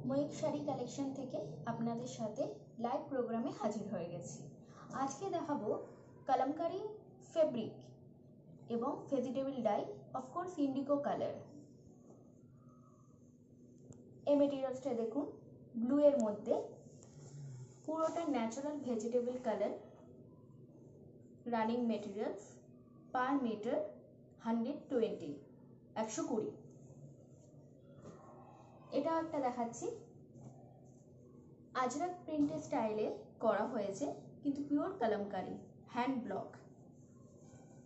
Mayukh sari collection থেকে আপনাদের সাথে লাইভ প্রোগ্রামে হাজির হয়ে গেছি। আজকে দেখাবো কলমকারি ফেব্রিক এবং vegetable dye, of course indigo colour. এই মেটেরিয়ালসটা দেখুন, ব্লু এর মধ্যে পুরোটা natural vegetable colour, running materials, per metre 120। এটাও একটা দেখাচ্ছি, আজরাক প্রিন্টের স্টাইলে করা হয়েছে, কিন্তু পিওর কলমকারি, হ্যান্ড ব্লক।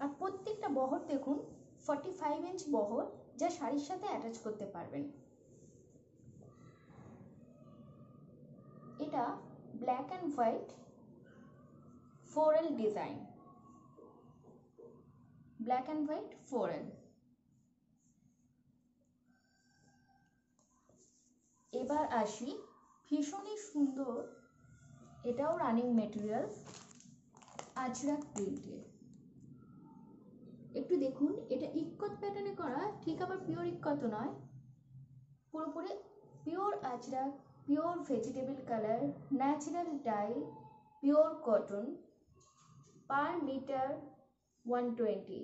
আর প্রত্যেকটা বহর দেখুন 45 ইঞ্চ বহর, যা শাড়ির সাথে অ্যাটাচ করতে পারবেন। এটা black and white floral design, black and white floral. এবার আসি ভীষণই সুন্দর, এটাও রানিং মেটেরিয়ালস, আজরাক প্রিন্টের। একটু দেখুন, এটা ইক্কত প্যাটার্নে করা, ঠিক আবার পিওর ইক্কত নয়, পুরোপুরি pure Ajrak, pure vegetable colour, natural dye, pure cotton, per metre 120।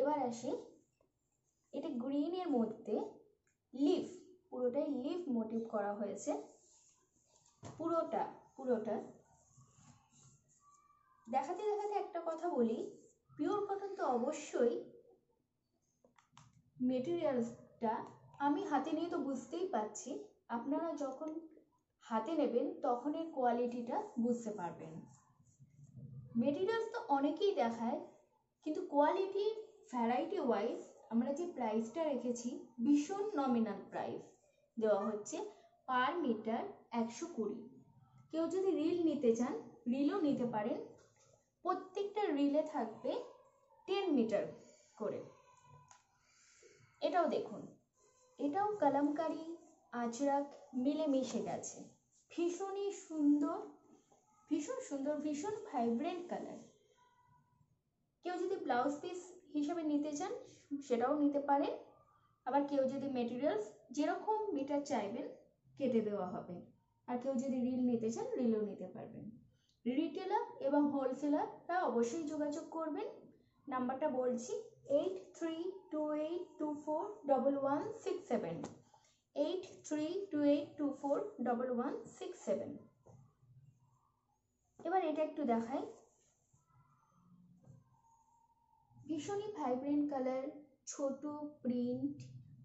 এবার আসি, এটা গ্রিনের মধ্যে লিফ, পুরোটাই লিফ মোটিভ করা হয়েছে, পুরোটা দেখাতে দেখাতে একটা কথা বলি, পিওর কটন তো অবশ্যই, মেটেরিয়ালসটা আমি হাতে নিয়ে তো বুঝতেই পারছি, আপনারা যখন হাতে নেবেন তখন এর কোয়ালিটিটা বুঝতে পারবেন। মেটেরিয়ালস তো অনেকেই দেখায়, কিন্তু কোয়ালিটি ভ্যারাইটি ওয়াইজ আমরা যে প্রাইসটা রেখেছি, ভীষণ নমিনাল প্রাইস দেওয়া হচ্ছে, পার মিটার 120। কেউ যদি রিল নিতে চান, রিলও নিতে পারেন, প্রত্যেকটা রিলে থাকবে 10 মিটার করে। এটাও দেখুন, এটাও কলমকারি আজরাক মিলে মিশে গেছে, ভীষণই সুন্দর, ভীষণ সুন্দর, ভীষণ ভাইব্রেন্ট কালার। কেউ যদি ব্লাউজ পিস হিসেবে নিতে চান সেটাও নিতে পারেন, আবার কেউ যদি মেটেরিয়ালস যেরকম মিটার চাইবেন কেটে দেওয়া হবে, আর কেউ যদি রিল নিতে চান রিলও নিতে পারবেন। রিটেলার এবং হোলসেলাররা অবশ্যই যোগাযোগ করবেন। নাম্বারটা বলছি, 8328241167, 8328241167। এবার এটা একটু দেখাই, ভীষণই ভাইব্রেন্ট কালার, ছোট প্রিন্ট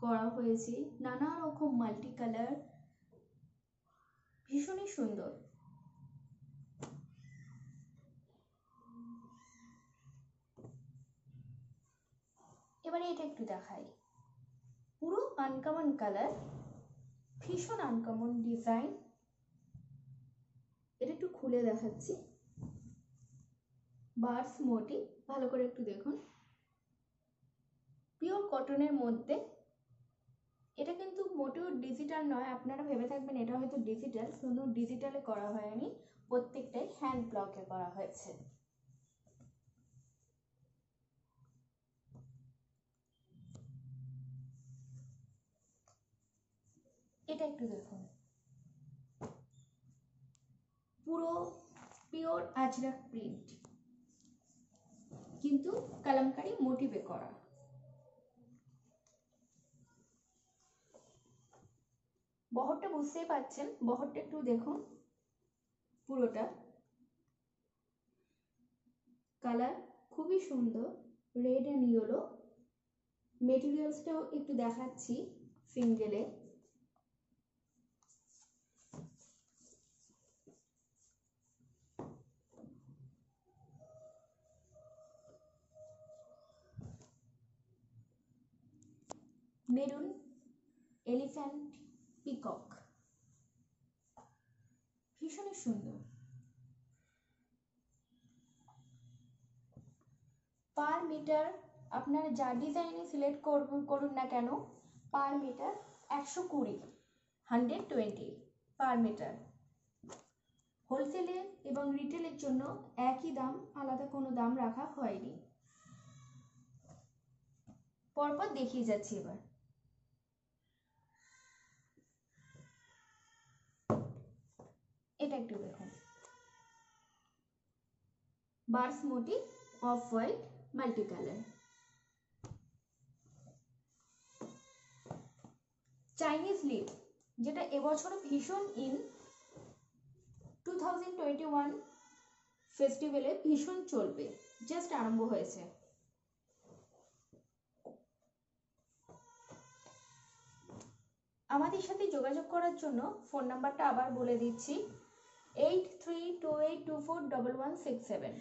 করা হয়েছে, নানা রকম মাল্টি কালার, ভীষণই সুন্দর। এবারে এটা একটু দেখাই, পুরো আনকমন কালার, ভীষণ আনকমন ডিজাইন। এটা একটু খুলে দেখাচ্ছি, বার্ডস মোটিভ, ভালো করে একটু দেখুন, পিওর কটনের মধ্যে। এটা কিন্তু মোটেও ডিজিটাল নয়, আপনারা ভেবে থাকবেন এটা হয়তো ডিজিটাল, শুধু ডিজিটালে করা হয়নি, প্রত্যেকটাই হ্যান্ড ব্লকে করা হয়েছে। এটা একটু দেখুন, পুরো পিওর আজরাক প্রিন্ট, কিন্তু কলমকারি মোটিভে করা। বহরটা বুঝতেই পারছেন, বহরটা একটু দেখুন, পুরোটা কালার খুবই সুন্দর, রেড অ্যান্ড ইয়েলো। মেটেরিয়ালসটাও একটু দেখাচ্ছি সিঙ্গেলে, মেরুন, এলিফ্যান্ট, পিকক, ভীষণই সুন্দর। পার মিটার আপনারা যা ডিজাইনে সিলেক্ট করুন না কেন, পার মিটার 120, 120 পার মিটার। হোলসেলে এবং রিটেলের জন্য একই দাম, আলাদা কোনো দাম রাখা হয়নি। পরপর দেখিয়ে যাচ্ছি এবার। এটা একটু দেখুন, birds motif, off white, multi colour. Chinese lip, যেটা এবছর ভীষণ ইন, 2021 ফেস্টিভ্যালে ভীষণ চলবে, জাস্ট আরম্ভ হয়েছে। আমাদের সাথে যোগাযোগ করার জন্য ফোন নাম্বারটা আবার বলে দিচ্ছি, 8328241167।